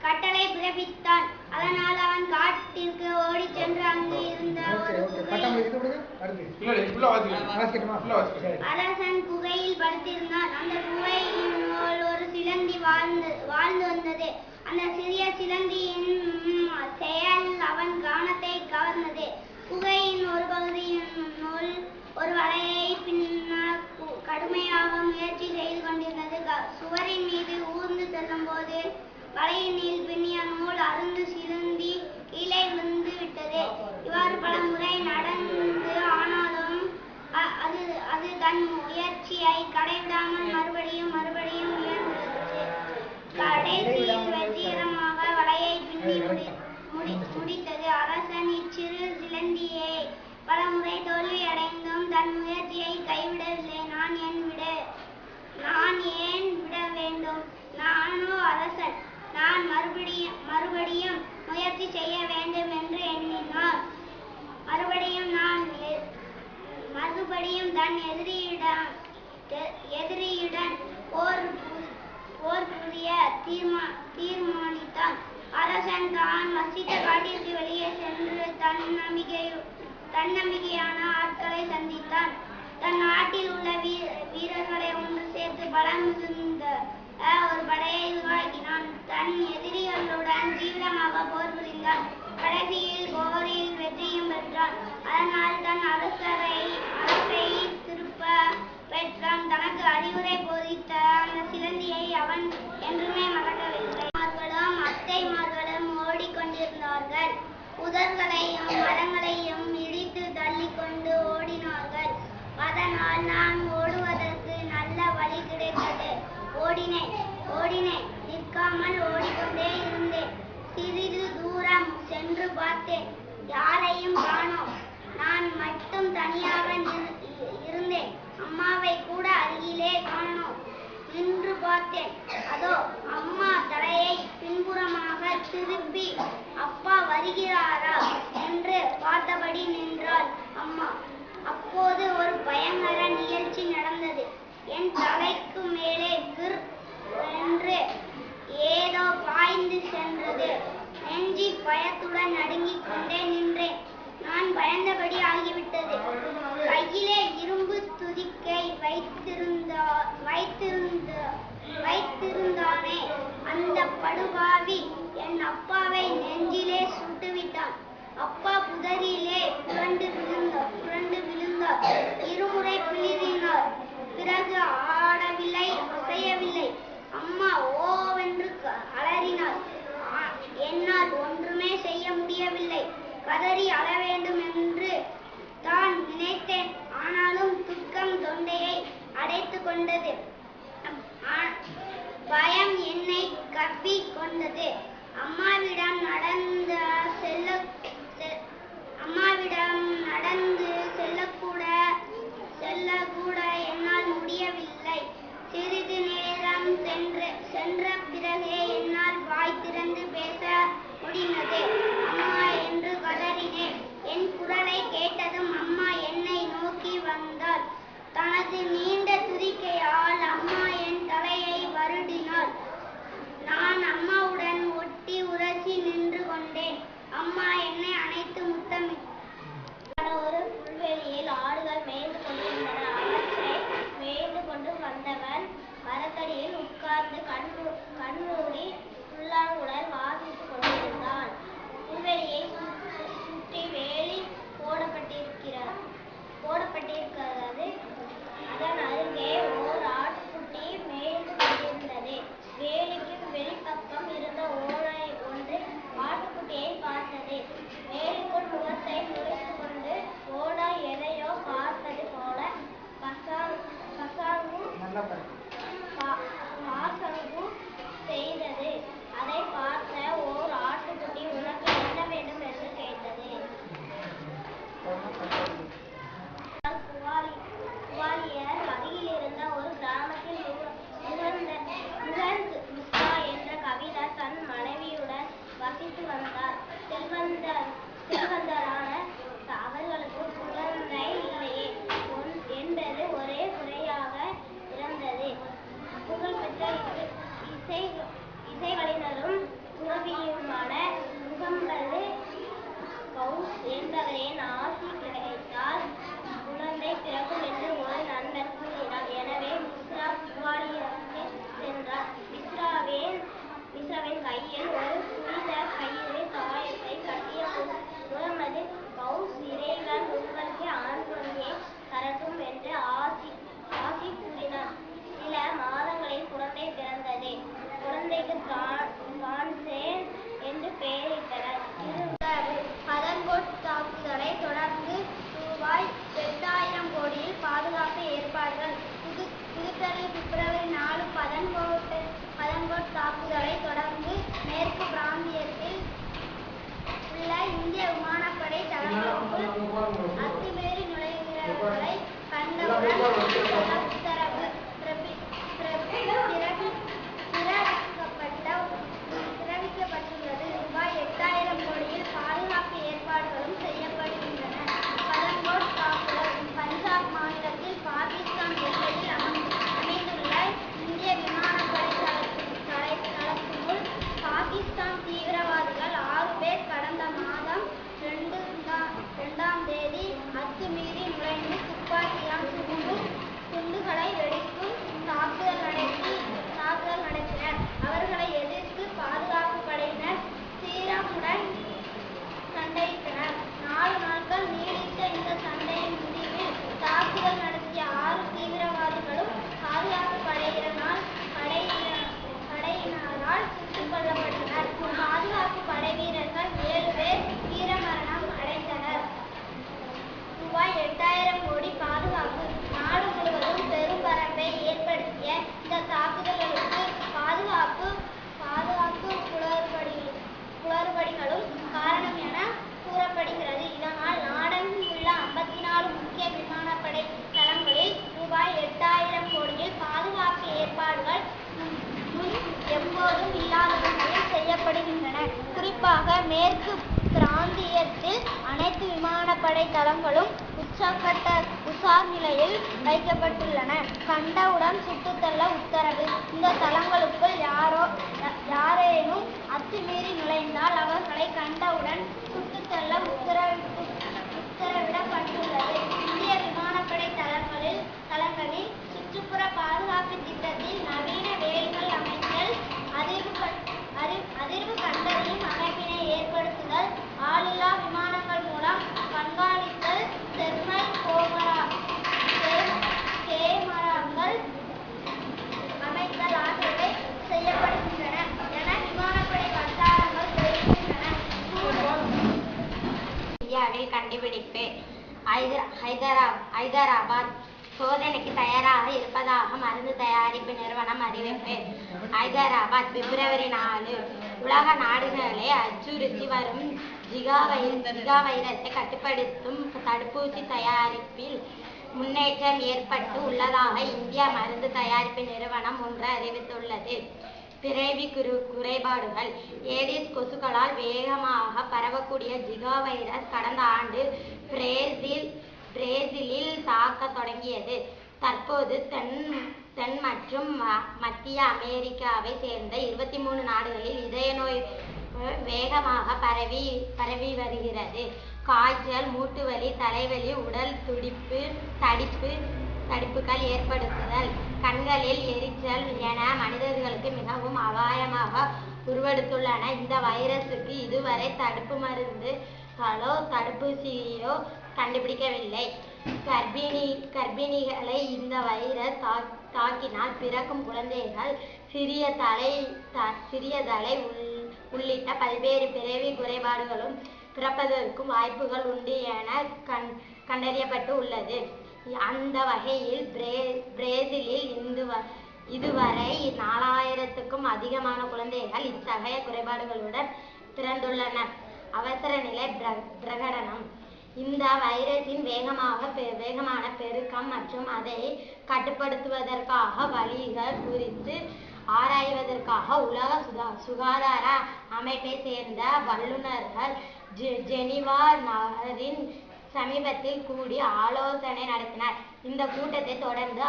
Speaker 2: கட்டளை பிறப்பித்தான். அதனால் அவன் காட்டிற்கு ஓடிச் சென்று அங்கு இருந்த ஒரு அரசன் குகையில் படுத்திருந்தான். அந்த குகையினுள் ஒரு சிலந்தி வாழ்ந்து வந்தது. அந்த சிறிய சிலந்தியின் செயல் அவன் கவனத்தை கவர்ந்தது. குகையின் ஒரு பகுதியினுள் ஒரு வலையை பின்ன கடுமையாக முயற்சி செய்து கொண்டிருந்தது. சுவரின் மீது ஊர்ந்து செல்லும் போது வலையினில் பின்னிய நூல் அருந்து சிலுந்தி கீழே விழுந்து விட்டது. இவ்வாறு பல முறை நடந்து ஆனாலும் அது தன் முயற்சியை கடைவிடாமல் மறுபடியும் முயன்றது. கடைசியில் வெற்றிகரமாக வலையை பின்னி முடித்தது. அரசன் இச்சிறு சிலந்தியை பல முறை தோல்வியடைந்தும் தன் முயற்சியை கைவிடவில்லை. நான் ஏன் விட வேண்டும்? நானோ அரசன். நான் மறுபடியும் முயற்சி செய்ய வேண்டும் என்று எண்ணினார். மறுபடியும் தன் எதிரியுடன் போர் புரிய தீர்மானித்தான். அரசன் தான் வசித்த காட்டிற்கு வெளியே சென்று தன்னம்பிக்கையான ஆட்களை சந்தித்தான். தன் நாட்டில் உள்ள வீரர்களை ஒன்று சேர்த்து பலம் மிகுந்த ஒரு படையை உருவாக்கினான். தன் எதிரிகளுடன் தீவிரமாக போர் புரிந்தான். கடைசியில் போரில் வெற்றியும் பெற்றான். அதனால் தன் அரசை திருப்ப பெற்றான். தனக்கு அறிவுரை போதித்த அந்த சிலந்தியை அவன் என்றுமே மறக்கவில்லை. அத்தைமார்களும் ஓடிக்கொண்டிருந்தார்கள். புதர்களையும் மரங்களையும் இடித்து தள்ளிக்கொண்டு ஓடினார்கள். அதனால் நான் ஓடுவதற்கு நல்ல வழி கிடைத்தது. ஓடினேன், நிற்காமல் ஓடிக்கொண்டே இருந்தேன். சிறிது தூரம் சென்று பார்த்தேன், யாரையும் காணோம். நான் மட்டும் தனியாக இருந்தேன். அம்மாவை கூட அருகிலே காணோம். நின்று பார்த்தேன். அதோ அம்மா தலையை பின்புறமாக திருப்பி அப்பா வருகிறாரா என்று பார்த்தபடி நின்றாள் அம்மா. அப்போது ஒரு பயங்கர நிகழ்ச்சி நடந்தது. என் தலைக்கு மேலே கிர் என்று ஏதோ பாய்ந்து சென்றது. நெஞ்சில் பயத்துடன் நடுங்கிக் கொண்டே நின்றேன். நான் பயந்தபடி ஆகிவிட்டது. கையிலே இரும்பு துதிக்கை வைத்திருந்தானே அந்த படுபாவி என் அப்பாவை நெஞ்சிலே சுட்டுவிட்டான். அப்பா புதரிலே புரண்டு விழுந்தார். இருமுறை பிளிறினார். பிறகு ஆடவில்லை, அசையவில்லை. அம்மா ஓவென்று அலறினார். என்னால் ஒன்றுமே செய்ய முடியவில்லை. கதறி அழ வேண்டும் என்று தான் நினைத்தேன். ஆனாலும் துக்கம் தொண்டையை அடைத்துக் கொண்டது. பயம் என்னை கவ்விக் கொண்டது. அம்மாவிடம் நடந்து செல்லக்கூட என்னால் முடியவில்லை. சிறிது நேரம் சென்ற பிறகே என்னால் வாய் திறந்து பேச முடிந்தது. அம்மா என்று கதறினேன். என் குரலை கேட்டதும் அம்மா என்னை நோக்கி வந்தாள். தனது நீண்ட துதிக்கையால் அம்மா என் தலையை வருடினாள். நான் அம்மாவுடன் ஒட்டி உரசி நின்று கொண்டேன். அம்மா என்னை அணைத்து முத்தமிட்டாள். ஒரு புல்வெளியில் ஆடுகள் மேய்ந்து கொண்டிருந்தன. அவற்றை மேய்ந்து கொண்டு வந்தவன் மரத்தடியில் உட்கார்ந்து கண்மூடி புல்லாங்குழல் வாசித்துக் கொண்டிருந்தான். புல்வெளியை சுற்றி வேலி போடப்பட்டிருக்கிறது. அதன் அருகே ஓர் ஆட்டுக்குட்டி மேய்ந்து கொண்டிருந்தது. வேலிக்கு வெளிப்பக்கம் இருந்த ஓடை ஒன்று ஆட்டுக்குட்டியை பார்த்தது. வேலிக்குள் முகத்தை நுழைத்து கொண்டு ஓடா எதையோ பார்ப்பது போல பாசங்கும் செய்தது. அதை பார்த்த ஓர் ஆட்டுக்குட்டி உனக்கு என்ன வேண்டும் என்று கேட்டது. குவாலியர் அருகில் இருந்த ஒரு கிராமத்தில் முகர்ந்து மிஸ்ரா என்ற கவிஞர் தன் மனைவியுடன் வசித்து வந்தார். செல்வந்தரான அவர்களுக்கு குழந்தை இல்லையே என்பது ஒரே குறையாக இருந்தது. புகழ்பெற்ற இசைவல்லினரும் துறவியுமான முகம்மது கவுஸ் என்பவரின் ஆசி கிடைத்தால் குழந்தை பிறக்கும் என்று ஒரு நண்பர் கூறினார். எனவே மிஸ்ரா குவாலியருக்கு சென்றார். மிஸ்ராவின் கையில் ஒரு புனித கயிறு தாயத்தை கட்டிய முகம்மது கவுஸ் இறைவன் உங்களுக்கு ஆண் குழந்தையை தரட்டும் என்று ஆசி கூறினார். சில மாதங்களில் குழந்தை பிறந்தது. குழந்தைக்கு கான்சேன் என்று பெயரிட்டனர். பதன்கோட் தாக்குதலை தொடர்ந்து ரூபாய் 8,000 கோடியில் பாதுகாப்பு ஏற்பாடுகள். புதுடெல்லி பிப்ரவரி 4 பதன்கோட் தாக்குதலை தொடர்ந்து மேற்கு பிராந்தியத்தில் உள்ள இந்திய விமானப்படை தளங்களுக்கு அத்துமீறி நுழைகிறவர்களை கண்டவுடன் உத்தரவு பிறப்பிக்கப்பட்டுள்ளது. ரூபாய் 8,000 கோடியில் பாதுகாப்பு ஏற்பாடுகளும் செய்யப்படுகின்றன. பதன்கோட் தாக்குதல் பஞ்சாப் மாநிலத்தில் பாகிஸ்தான் எல்லையில் அமைந்துள்ளது.
Speaker 3: விமானப்படை தளங்களும் உஷார் நிலையில் வைக்கப்பட்டுள்ளன. கண்டவுடன் சுட்டுத் தள்ள உத்தரவு. இந்த தளங்களுக்குள் யாரேனும் அத்துமீறி நுழைந்தால் அவர்களை கண்டவுடன் சுட்டுத் தள்ள உத்தரவிடப்பட்டுள்ளது. இந்திய விமானப்படை தளங்களில் சுற்றுப்புற பாதுகாப்பு திட்டத்தில் நவீன வேலிகள் அமைத்தல், அதிர்வு கண்டறியும் அமைப்பினை ஏற்படுத்துதல், ஆளில்லா விமானங்கள் மூலம் கண்காணித்தல், தெர்மல் கேமராக்கள் அமைத்தல் ஆகியவை செய்யப்படுகின்றன என விமானப்படை வட்டாரங்கள் தெரிவிக்கின்றன.
Speaker 2: இந்தியாவில் கண்டுபிடிப்பு. ஹைதராபாத் சோதனைக்கு தயாராக இருப்பதாக மருந்து தயாரிப்பு நிறுவனம் அறிவிப்பு. ஹைதராபாத் பிப்ரவரி 4. உலக நாடுகளை அச்சுறுத்தி வரும் ஜிகா வைரஸை கட்டுப்படுத்தும் தடுப்பூசி தயாரிப்பில் முன்னேற்றம் ஏற்பட்டு உள்ளதாக இந்திய மருந்து தயாரிப்பு நிறுவனம் ஒன்று அறிவித்துள்ளது. பிறவி குறைபாடுகள். ஏடிஸ் கொசுக்களால் வேகமாக பரவக்கூடிய ஜிகா வைரஸ் கடந்த ஆண்டு பிரேசிலில் தாக்க தொடங்கியது. தற்போது தென் மற்றும் மத்திய அமெரிக்காவை சேர்ந்த 23 நாடுகளில் இதய நோய் வேகமாக பரவி வருகிறது. காய்ச்சல், மூட்டுவலி, தலைவலி, உடல் தடிப்புகள் ஏற்படுத்துதல், கண்களில் எரிச்சல் என மனிதர்களுக்கு மிகவும் அபாயமாக உருவெடுத்துள்ளன. இந்த வைரஸுக்கு இதுவரை தடுப்பு மருந்துகளோ தடுப்பூசியோ கண்டுபிடிக்கவில்லை. கர்ப்பிணிகளை இந்த வைரஸ் தாக்கினால் பிறக்கும் குழந்தைகள் சிறிய தலை உள்ளிட்ட பல்வேறு பிறவி குறைபாடுகளும் பிறப்பதற்கும் வாய்ப்புகள் உண்டு என கண்டறியப்பட்டு உள்ளது. அந்த வகையில் பிரேசிலில் இதுவரை 4000க்கும் அதிகமான குழந்தைகள் இத்தகைய குறைபாடுகளுடன் பிறந்துள்ளனர். அவசர நிலை பிரகடனம். இந்த வைரஸின் வேகமான பெருக்கம் மற்றும் அதை கட்டுப்படுத்துவதற்காக வழிகள் குறித்து ஆராய்வதற்காக உலக சுகாதார அமைப்பை சேர்ந்த வல்லுநர்கள் ஜெனீவா நகரில் சமீபத்தில் கூடி ஆலோசனை நடத்தினர். இந்த கூட்டத்தை தொடர்ந்து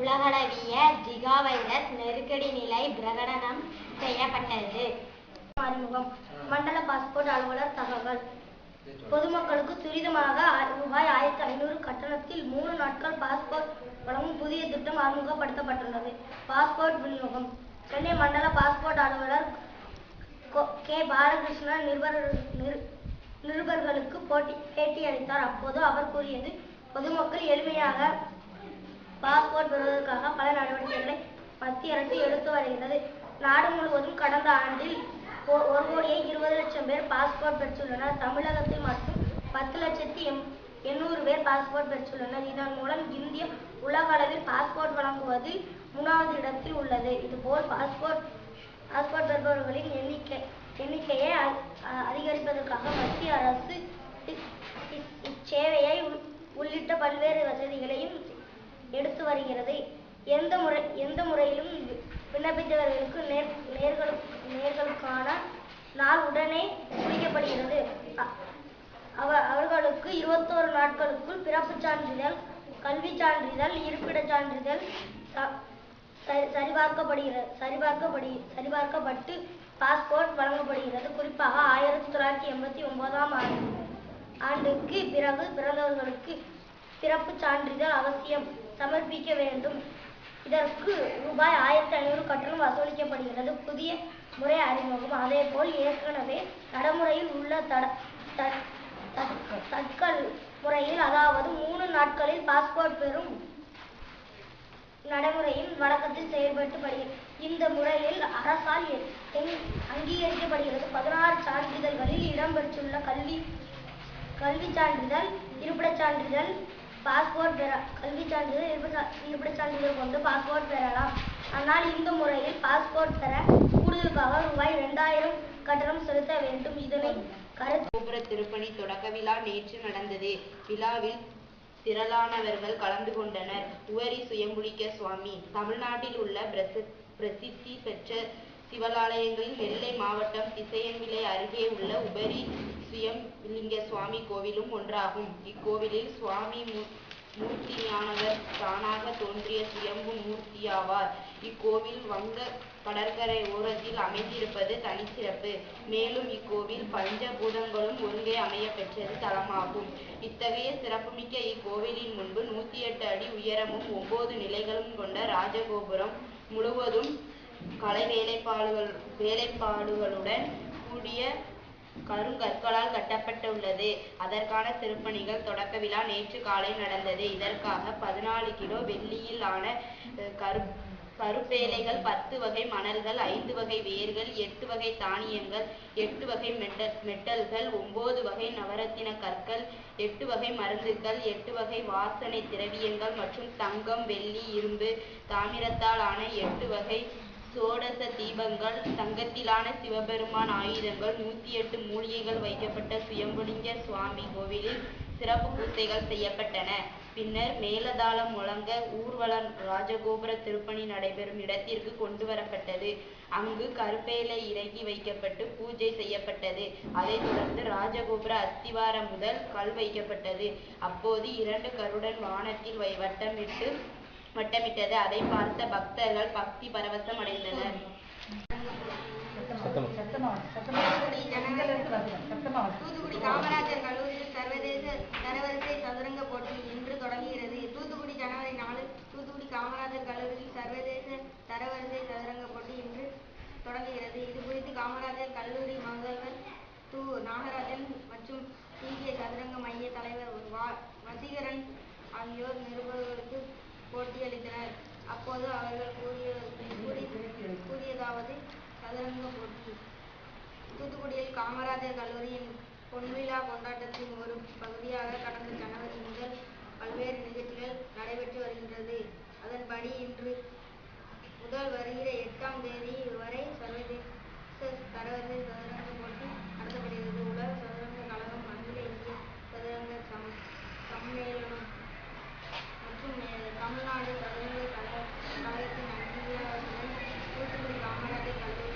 Speaker 2: உலகளவிய ஜிகா வைரஸ் நெருக்கடி நிலை பிரகடனம் செய்யப்பட்டது.
Speaker 1: அறிமுகம். மண்டல பாஸ்போர்ட் அலுவலர் தகவல். பொதுமக்களுக்கு துரிதமாக ரூபாய் 1500 கட்டணத்தில் 3 நாட்கள் பாஸ்போர்ட் வழங்கும் புதிய திட்டம் அறிமுகப்படுத்தப்பட்டுள்ளது. பாஸ்போர்ட் விநியோகம். சென்னை மண்டல பாஸ்போர்ட் அலுவலர் கே. பாலகிருஷ்ணன் நிருபர்களுக்கு பேட்டி அளித்தார். அப்போது அவர் கூறியது, பொதுமக்கள் எளிமையாக பாஸ்போர்ட் பெறுவதற்காக பல நடவடிக்கைகளை மத்திய அரசு எடுத்து வருகிறது. நாடு முழுவதும் கடந்த ஆண்டில் 1,20,00,000 பேர் பாஸ்போர்ட் பெற்றுள்ளனர். தமிழகத்தில் மட்டும் 10,800,000 பேர் பாஸ்போர்ட் பெற்றுள்ளனர். இதன் மூலம் இந்தியா உலக அளவில் பாஸ்போர்ட் வழங்குவதில் 3வது இடத்தில் உள்ளது. இதுபோல் பாஸ்போர்ட் பெறுபவர்களின் எண்ணிக்கையை அதிகரிப்பதற்காக மத்திய அரசு இச்சேவையை உள்ளிட்ட பல்வேறு வசதிகளையும் எடுத்து வருகிறது. எந்த முறையிலும் விண்ணப்பித்தவர்களுக்கு நேர்களுக்கான நாள் உடனே குறிக்கப்படுகிறது. அவர்களுக்கு 21 நாட்களுக்குள் பிறப்புச் சான்றிதழ், கல்விச் சான்றிதழ், இருப்பிடச் சான்றிதழ் சரிபார்க்கப்பட்டு பாஸ்போர்ட் வழங்கப்படுகிறது. குறிப்பாக 1989ஆம் ஆண்டுக்கு பிறகு பிறந்தவர்களுக்கு பிறப்புச் சான்றிதழ் அவசியம் சமர்ப்பிக்க வேண்டும். இதற்கு ரூபாய் 1500 கட்டணம் வசூலிக்கப்படுகிறது. புதிய முறை அறிமுகம். அதேபோல் ஏற்கனவே நடைமுறையில் உள்ள தட்கல் முறையில், அதாவது 3 நாட்களில் பாஸ்போர்ட் பெறும் நடைமுறையும் வழக்கத்தில் செயல்பட்டு வருகிறது. இந்த முறையில் அரசால் அங்கீகரிக்கப்படுகிறது. 16 சான்றிதழ்களில் இடம்பெற்றுள்ள கல்வி சான்றிதழ், இருப்பிடச் சான்றிதழ், பாஸ்போர்ட் கல்விச் சான்றிதழ், இருப்பிடச் சான்றிதழ் கொண்டு பாஸ்போர்ட் பெறலாம். ஆனால் இந்த முறையில் பாஸ்போர்ட் பெற கூடுதலுக்காக ரூபாய் 2000 கட்டணம் செலுத்த வேண்டும். இதனை
Speaker 6: கோபுர திருப்பணி தொடக்க விழா நேற்று நடந்தது. விழாவில் திரளானவர்கள் கலந்து கொண்டனர். உவரி சுயம்புலிக்க சுவாமி தமிழ்நாட்டில் உள்ள பிரசித்தி பெற்ற சிவாலயங்களில் நெல்லை மாவட்டம் திசையன்விளை அருகே உள்ள உபரி சுயம்லிங்க சுவாமி கோவிலும் ஒன்றாகும். இக்கோவிலில் சுவாமி மூர்த்தியானவர் தானாக தோன்றிய சுயம்பு மூர்த்தியாவார். இக்கோவில் வங்க கடற்கரை ஓரத்தில் அமைந்திருப்பது தனிச்சிறப்பு. மேலும் இக்கோவில் பஞ்சபூதங்களும் ஒருங்கே அமைய பெற்றது தலமாகும். இத்தகைய சிறப்புமிக்க இக்கோவிலின் முன்பு 108 அடி உயரமும் 9 நிலைகளும் கொண்ட ராஜகோபுரம் முழுவதும் கலை வேலைப்பாடுகளுடன் கூடிய கருங்கற்களால் கட்டப்பட்டுள்ளது. அதற்கான திருப்பணிகள் தொடக்க விழா நேற்று காலை நடந்தது. இதற்காக 14 கிலோ வெள்ளியில் ஆன கருப்பேலைகள், 10 வகை மணல்கள், 5 வகை வேர்கள், 8 வகை தானியங்கள், 8 வகை மெட்டல்கள், 9 வகை நவரத்தின கற்கள், 8 வகை மருந்துகள், 8 வகை வாசனை திரவியங்கள் மற்றும் தங்கம், வெள்ளி, இரும்பு, தாமிரத்தால் ஆன 8 வகை சோடச தீபங்கள், தங்கத்திலான சிவபெருமான் ஆயுதங்கள், 108 மூலிகைகள் வைக்கப்பட்ட சுயம்புலிங்க சுவாமி கோவிலில் சிறப்பு பூசைகள் செய்யப்பட்டன. பின்னர் மேலதாளம் முழங்க ஊர்வலம் ராஜகோபுர திருப்பணி நடைபெறும் இடத்திற்கு கொண்டு வரப்பட்டது. அங்கு கருப்பேலை இறக்கி வைக்கப்பட்டு பூஜை செய்யப்பட்டது. அதைத் தொடர்ந்து ராஜகோபுர அஸ்திவாரம் முதல் கல் வைக்கப்பட்டது. அப்போது 2 கருடன் வானத்தில் வட்டமிட்டது. அதை பார்த்த பக்தர்கள் பக்தி பரவசம் அடைந்தனர்.
Speaker 3: தூத்துக்குடி காமராஜர் கல்லூரியில் சர்வதேச தரவரிசை சதுரங்க போட்டி இன்று தொடங்குகிறது. தூத்துக்குடி ஜனவரி 4 தூத்துக்குடி காமராஜர் கல்லூரியில் சர்வதேச தரவரிசை சதுரங்க போட்டி இன்று தொடங்குகிறது. இது குறித்து காமராஜர் கல்லூரி முதல்வர் நாகராஜன் மற்றும் இந்திய சதுரங்க மைய தலைவர் வசீகரன் ஆகியோர் நிருபர்களுக்கு போட்டியளித்தனர். அப்போது அவர்கள் கூறியதாவது: சதுரங்க போட்டி தூத்துக்குடியில் காமராஜர் கல்லூரியின் பொன்விழா கொண்டாட்டத்தின் ஒரு பகுதியாக கடந்த ஜனவரி முதல் பல்வேறு நிகழ்ச்சிகள் நடைபெற்று வருகின்றது. அதன்படி இன்று முதல் வருகிற 8ஆம் தேதி வரை சர்வதேச தரவரிசை சதுரங்க போட்டி நடத்தப்படுகிறது. உலக சதுரங்க கழகம், அகில இந்திய சதுரங்க சம்மேளனம் மற்றும் தமிழ்நாடு சதுரங்க கழகத்தின் அங்கீகாரத்துடன் தூத்துக்குடி காமராஜர் கல்லூரி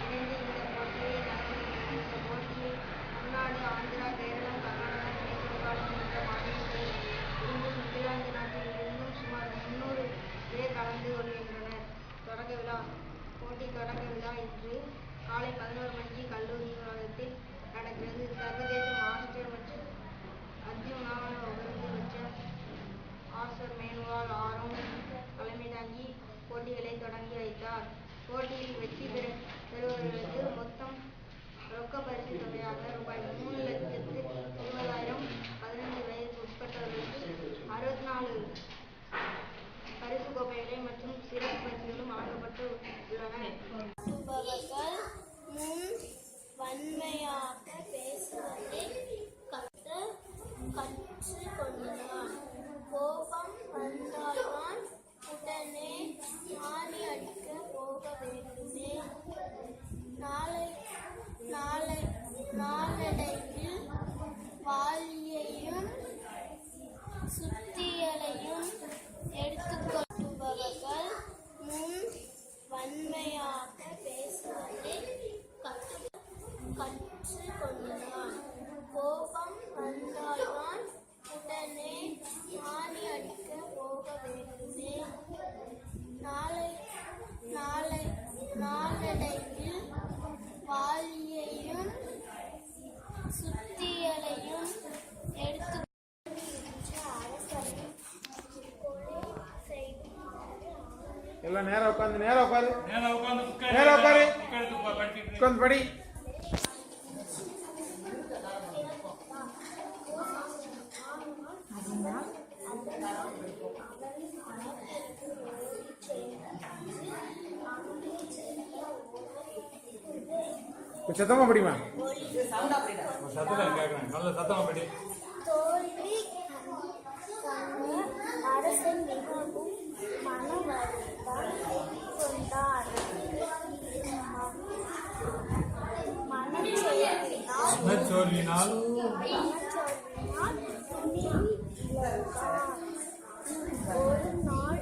Speaker 3: இணைந்து இந்த போட்டியை நடத்துகிறது. இந்த போட்டியில் தமிழ்நாடு, ஆந்திரா, கேரளம், கர்நாடகா, மேற்கு வங்காளம் போன்ற மாநிலங்களில் இருந்தும் இங்கிலாந்து நாட்டில் இருந்தும் சுமார் 300 பேர் கலந்து கொள்கின்றனர். தொடக்க விழா இன்று காலை 11 மணிக்கு கல்லூரி வளாகத்தில் நடக்கிறது. சர்வதேச மாஸ்டர் மற்றும் அர்ஜுனான விருது பெற்ற ஆசர் மேனுவால் ஆரோன் தலைமை தாங்கி போட்டிகளை தொடங்கி வைத்தார். போட்டியில் வெற்றி பெறுபவர்களுக்கு மொத்தம் ரொக்க பரிசு தொகையாக ரூ.3,20,000, 15 வயதுக்கு உட்பட்டவர்களுக்கு 64 பரிசு கோப்பைகளை மற்றும் சிறப்பு பரிசுகளும் வழங்கப்பட்டு உள்ளன.
Speaker 7: வன்மையாக பேசுவதை கற்றுக்கொண்டான். கோபம் வந்தால்தான் உடனே ஆணி அடிக்க போக வேண்டுமே. நாளடைவில் வாளியையும் சுத்தியலையும் எடுத்துக்கொள்பவர்கள் முன் வன்மையாக பேசுவதை கற்றுக்கொண்டான். கோபம் வந்தால்தான் உடனே ஆணி அடிக்க போக வேண்டுமே. நாளடைவில் வாளியையும் சுத்தியலையும் எடுத்து
Speaker 4: எல்லாம் நேரா உட்காந்து படி. சத்தமா படிமா. சத்தம் கேட்கறேன். நல்ல சத்தமா படி.
Speaker 7: தோல்வி அரசன் மிகவும் மன வருத்தம் கொண்டார். மனச்சோர்வினால் ஒரு நாள்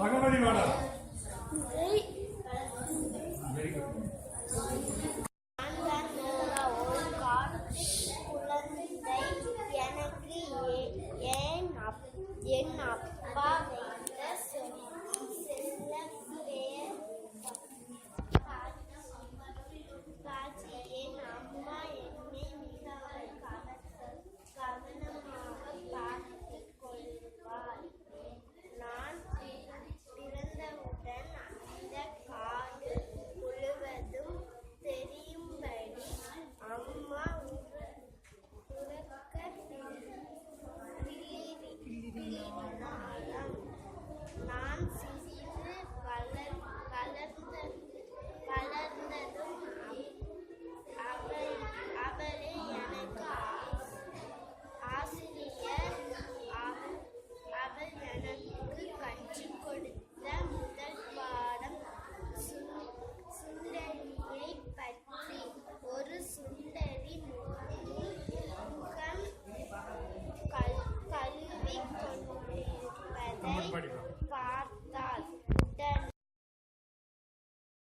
Speaker 7: மகமதி வாடா.
Speaker 1: நான் தான் நோரா, ஒரு குழந்தை எனக்கு என் அப்பா வைத்த செல்ல பேர் காட்சி. என் அம்மா என்னை மிகவும் கவனமாக பார்த்துக் கொள்வாள். நான் பிறந்தவுடன் அந்த காடு முழுவதும் தெரியும்படி அம்மா உறக்க கிள்ளினாளாம். நான்